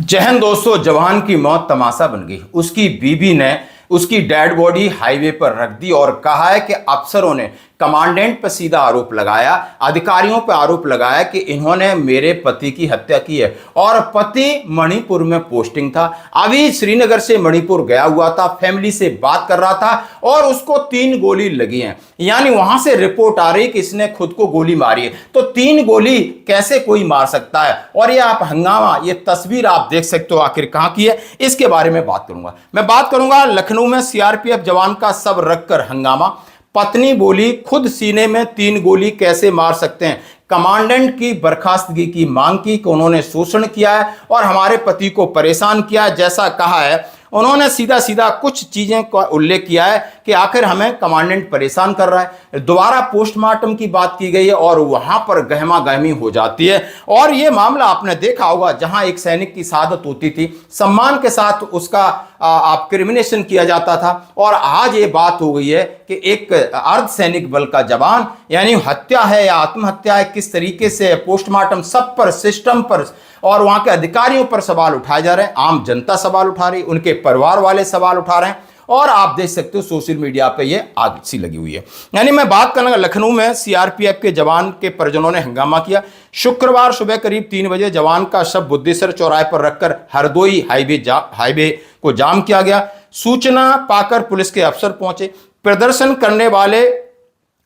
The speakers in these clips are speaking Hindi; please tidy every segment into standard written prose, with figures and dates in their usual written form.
जय हिंद दोस्तों। जवान की मौत तमाशा बन गई। उसकी बीवी ने उसकी डेड बॉडी हाईवे पर रख दी और कहा है कि अफसरों ने कमांडेंट पर सीधा आरोप लगाया, अधिकारियों पर आरोप लगाया कि इन्होंने मेरे पति की हत्या की है। और पति मणिपुर में पोस्टिंग था, अभी श्रीनगर से मणिपुर गया हुआ था, फैमिली से बात कर रहा था और उसको 3 गोली लगी हैं। यानी वहां से रिपोर्ट आ रही कि इसने खुद को गोली मारी है। तो 3 गोली कैसे कोई मार सकता है? और ये आप हंगामा, ये तस्वीर आप देख सकते हो आखिर कहां की है, इसके बारे में बात करूंगा। मैं बात करूंगा लखनऊ में सीआरपीएफ जवान का सब रखकर हंगामा। पत्नी बोली खुद सीने में 3 गोली कैसे मार सकते हैं। कमांडेंट की बर्खास्तगी की मांग की कि उन्होंने शोषण किया है और हमारे पति को परेशान किया है, जैसा कहा है। उन्होंने सीधा सीधा कुछ चीजें का उल्लेख किया है कि आखिर हमें कमांडेंट परेशान कर रहा है। दोबारा पोस्टमार्टम की बात की गई है और वहां पर गहमा गहमी हो जाती है। और यह मामला आपने देखा होगा, जहां एक सैनिक की शहादत होती थी, सम्मान के साथ उसका आप क्रिमिनेशन किया जाता था। और आज ये बात हो गई है कि एक अर्धसैनिक बल का जवान, यानी हत्या है या आत्महत्या है, किस तरीके से पोस्टमार्टम, सब पर, सिस्टम पर और वहां के अधिकारियों पर सवाल उठाए जा रहे हैं। आम जनता सवाल उठा रही, उनके परिवार वाले सवाल उठा रहे हैं और आप देख सकते हो सोशल मीडिया पे ये आग सी लगी हुई है। यानी मैं बात करूंगा लखनऊ में सीआरपीएफ के जवान के परिजनों ने हंगामा किया। शुक्रवार सुबह करीब 3 बजे जवान का शव बुद्धेश्वर चौराहे पर रखकर हरदोई हाईवे को जाम किया गया। सूचना पाकर पुलिस के अफसर पहुंचे। प्रदर्शन करने वाले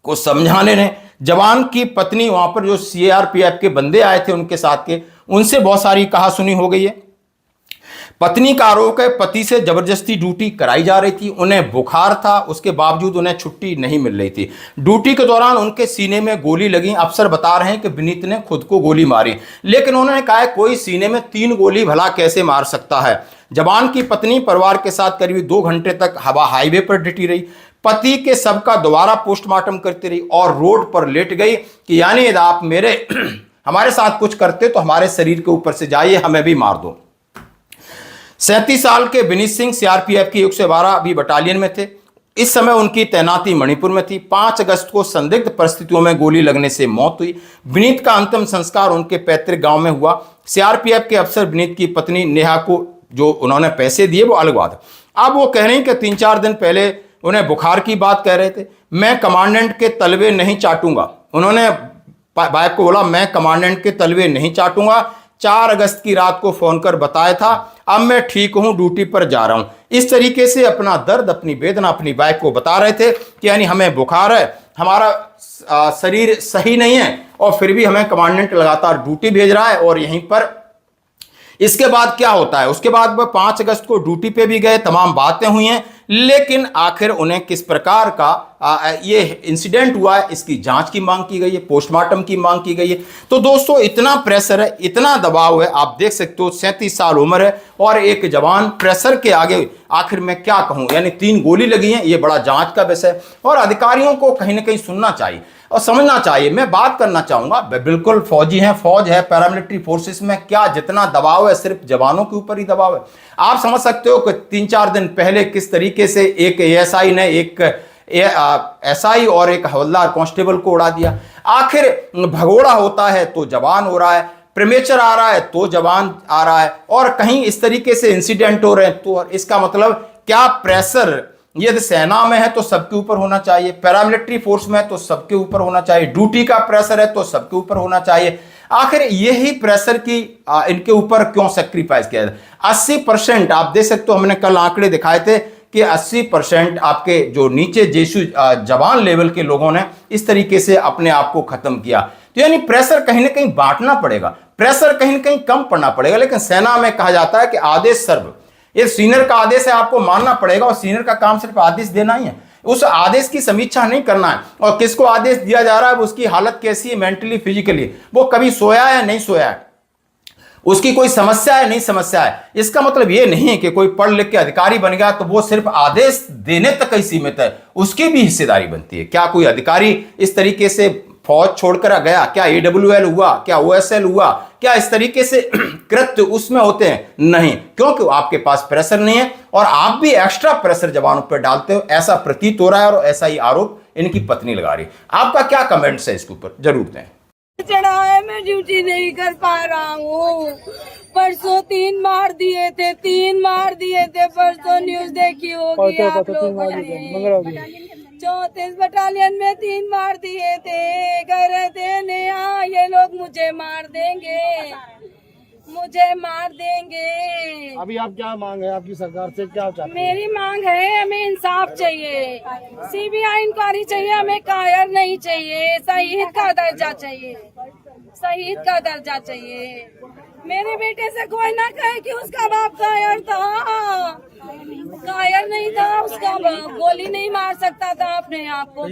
को समझाने ने जवान की पत्नी, वहां पर जो सीआरपीएफ के बंदे आए थे उनके साथ के, उनसे बहुत सारी कहा सुनी हो गई है। पत्नी का आरोप है पति से जबरदस्ती ड्यूटी कराई जा रही थी, उन्हें बुखार था, उसके बावजूद उन्हें छुट्टी नहीं मिल रही थी। ड्यूटी के दौरान उनके सीने में गोली लगी। अफसर बता रहे हैं कि विनीत ने खुद को गोली मारी, लेकिन उन्होंने कहा है कोई सीने में 3 गोली भला कैसे मार सकता है। जवान की पत्नी परिवार के साथ करीब 2 घंटे तक हाईवे पर डटी रही। पति के शव का दोबारा पोस्टमार्टम करती रही और रोड पर लेट गई कि यानी आप हमारे साथ कुछ करते तो हमारे शरीर के ऊपर से जाइए, हमें भी मार दो। 37 साल के विनीत सिंह सीआरपीएफ की 112 बटालियन में थे। इस समय उनकी तैनाती मणिपुर में थी। 5 अगस्त को संदिग्ध परिस्थितियों में गोली लगने से मौत हुई। विनीत का अंतिम संस्कार उनके पैतृक गांव में हुआ। सीआरपीएफ के अफसर विनीत की पत्नी नेहा को जो उन्होंने पैसे दिए वो अलग बात है। अब वो कह रहे हैं कि 3-4 दिन पहले उन्हें बुखार की बात कह रहे थे। मैं कमांडेंट के तलवे नहीं चाटूंगा। उन्होंने बाइक को बोला मैं कमांडेंट के तलवे नहीं चाटूंगा। 4 अगस्त की रात को फोन कर बताया था, अब मैं ठीक हूं, ड्यूटी पर जा रहा हूं। इस तरीके से अपना दर्द, अपनी वेदना अपनी बाइक को बता रहे थे कि यानी हमें बुखार है, हमारा शरीर सही नहीं है और फिर भी हमें कमांडेंट लगातार ड्यूटी भेज रहा है। और यहीं पर इसके बाद क्या होता है, उसके बाद वह 5 अगस्त को ड्यूटी पे भी गए, तमाम बातें हुई हैं, लेकिन आखिर उन्हें किस प्रकार का ये इंसिडेंट हुआ है इसकी जांच की मांग की गई है, पोस्टमार्टम की मांग की गई है। तो दोस्तों इतना प्रेशर है, इतना दबाव है, आप देख सकते हो 37 साल उम्र है और एक जवान प्रेशर के आगे आखिर मैं क्या कहूं। यानी 3 गोली लगी हैं, ये बड़ा जांच का विषय है और अधिकारियों को कहीं ना कहीं सुनना चाहिए और समझना चाहिए। मैं बात करना चाहूंगा, बिल्कुल फौजी हैं, फौज है, पैरामिलिट्री फोर्सेस में क्या जितना दबाव है सिर्फ जवानों के ऊपर ही दबाव है। आप समझ सकते हो कि 3-4 दिन पहले किस तरीके से एक एएसआई ने एक एसआई और एक हवलदार कांस्टेबल को उड़ा दिया। आखिर भगोड़ा होता है तो जवान हो रहा है, प्रीमेचर आ रहा है तो जवान आ रहा है और कहीं इस तरीके से इंसिडेंट हो रहे हैं। तो इसका मतलब क्या प्रेशर यदि सेना में है तो सबके ऊपर होना चाहिए, पैरामिलिट्री फोर्स में है तो सबके ऊपर होना चाहिए, ड्यूटी का प्रेशर है तो सबके ऊपर होना चाहिए। आखिर यही प्रेशर की इनके ऊपर क्यों सैक्रिफाइस किया जाए। 80% आप देख सकते हो, हमने कल आंकड़े दिखाए थे कि 80% आपके जो नीचे जेसु जवान लेवल के लोगों ने इस तरीके से अपने आप को खत्म किया। तो यानी प्रेशर कहीं ना कहीं बांटना पड़ेगा, प्रेशर कहीं ना कहीं कम पड़ना पड़ेगा। लेकिन सेना में कहा जाता है कि आदेश सर्व, ये सीनियर का आदेश है, आपको मानना पड़ेगा और सीनियर का काम सिर्फ आदेश देना ही है, उस आदेश की समीक्षा नहीं करना है। और किसको आदेश दिया जा रहा है, उसकी हालत कैसी है मेंटली फिजिकली, वो कभी सोया है नहीं सोया है, उसकी कोई समस्या है नहीं समस्या है। इसका मतलब ये नहीं कि कोई पढ़ लिख के अधिकारी बन गया तो वो सिर्फ आदेश देने तक ही सीमित है, उसकी भी हिस्सेदारी बनती है। क्या कोई अधिकारी इस तरीके से फौज छोड़कर गया, क्या AWL हुआ, क्या OSL हुआ, क्या इस तरीके से कृत्य उसमें होते हैं? नहीं, क्योंकि आपके पास प्रेशर नहीं है और आप भी एक्स्ट्रा प्रेशर जवानों पर डालते हो, ऐसा प्रतीत हो रहा है और ऐसा ही आरोप इनकी पत्नी लगा रही है। आपका क्या कमेंट्स है इसके ऊपर, जरूर दें। चढ़ा है, मैं ड्यूटी नहीं कर पा रहा हूँ। परसों 3 मार दिए थे, 3 मार दिए थे। परसों न्यूज देखी होगी आप लोगों ने। 34 बटालियन में 3 मार दिए थे। कह रहे थे नेहा ये लोग मुझे मार देंगे, मुझे मार देंगे। अभी आप क्या मांग है आपकी सरकार से, क्या चाहते हैं? मेरी मांग है, हमें इंसाफ चाहिए, सीबीआई इंक्वायरी चाहिए, हमें कायर नहीं चाहिए, शहीद का दर्जा चाहिए, शहीद का दर्जा चाहिए। मेरे बेटे से कोई ना कहे कि उसका बाप कायर था, कायर नहीं था, उसका गोली नहीं मार सकता था अपने आप को,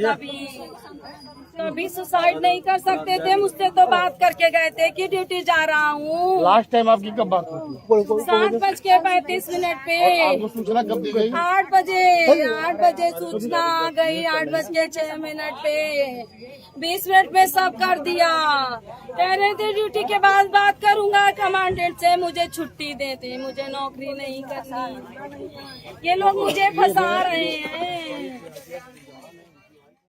कभी सुसाइड नहीं कर सकते थे। मुझसे तो बात करके गए थे कि ड्यूटी जा रहा हूँ। लास्ट टाइम आपकी कब बात हुई थी? 7:35 पे। आपको सूचना कब दी गई? 8 बजे सूचना आ गई। 8:06 पे 20 मिनट में सब कर दिया। कह रहे थे ड्यूटी के बाद बात करूंगा कमांडेंट से, मुझे छुट्टी देते, मुझे नौकरी नहीं करनी। ये लोग मुझे फंसा रहे हैं।